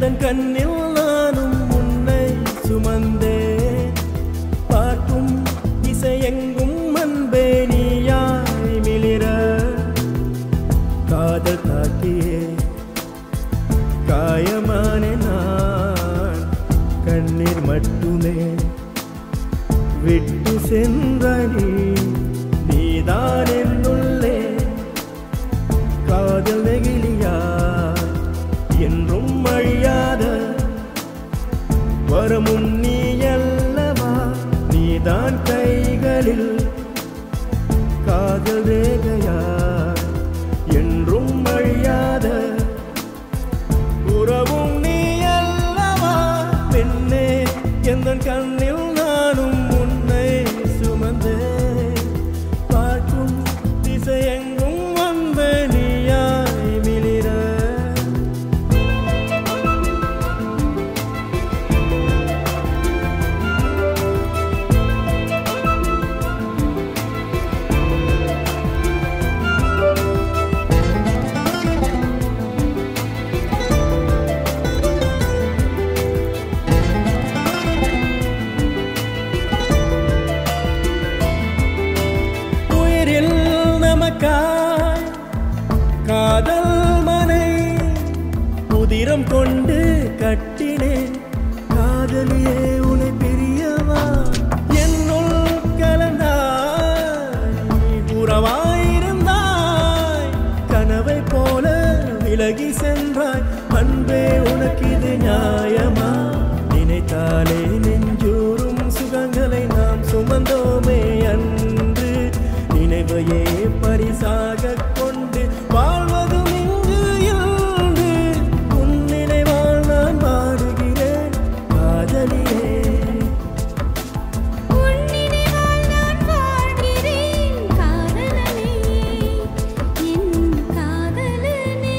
எந்தன் கண்ணில் நானும் உன்னை சுமந்தேன். பார்க்கும் திசையெங்கும் அன்பே நீயாய் மிளிர காதல் தாக்கியே காயமானே நான். கண்ணீர் மட்டுமே விட்டு சென்றாய் நீதான் என்னுள்ளே. காதல் நெகிழியா என்றும் அழியாத வரமும் நீ அல்லவா. நீதான் கைகளில் காதல் ரேகையா என்றும் அழியாத உறவும் நீ அல்லவா. பெண்ணே எந்தன் கண்ணில் நானும் உன்னை சுமந்தேன். பார்க்கும் திசையெங்கும் வந்த நீயாய் மிளிர. நமக்காய் காதல் மனை உதிரம் கொண்டு கட்டினேன். காதலியே உனை பிரியவா என்னுள் கலந்தாய். உறவாயிருந்தாய் கனவை போல விலகி சென்றாய். அன்பே உனக்கு இது நியாயமா? நினைத்தாலே நெஞ்சூரும் சுகங்களை நாம் சுமந்தோமே அன்று. நினைவையே பரிசாக கொண்டு வாழ்வதும் இங்கு இன்று. உன் நினைவால் நான் வாடுகிறேன் காதலியே. உன் நினைவால் நான் வாழ்கிறேன் காதலனே, என் காதலனே.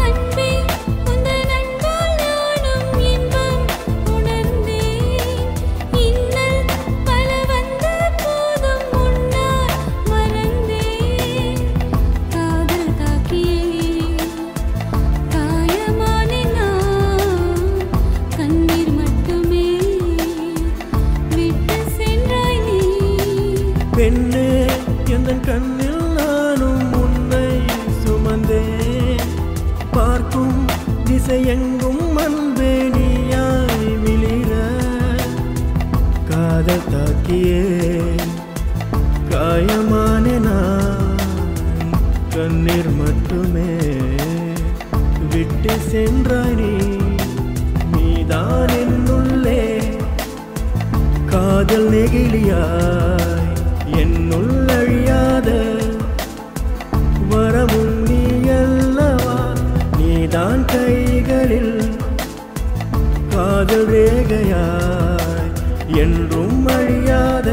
அன்பே உந்தன் அன்பால் நானும் இன்பம் உணர்ந்தேன். இன்னல் பல வந்த போதும் உன்னால் மறந்தேன். காதல் தாக்கியே காயமானே நான். கண்ணீர் மட்டுமே விட்டு சென்றாய் நீ. பெண்ணே எந்தன் கண்ணில் நானும் உன்னை சுமந்தேன். பார்க்கும் திசையெங்கும் அன்பே நீயாய் மிளிர. காதல் தாக்கியே காயமானே நான். கண்ணீர் மட்டுமே விட்டு சென்றாய் நீ. நீதான் என்னுள்ளே காதல் நெகிழியாய் என்னுள் அழியாத வரமும் நீ அல்லவா. நீதான் கைகளில் காதல் ரேகையாய் என்றும் அழியாத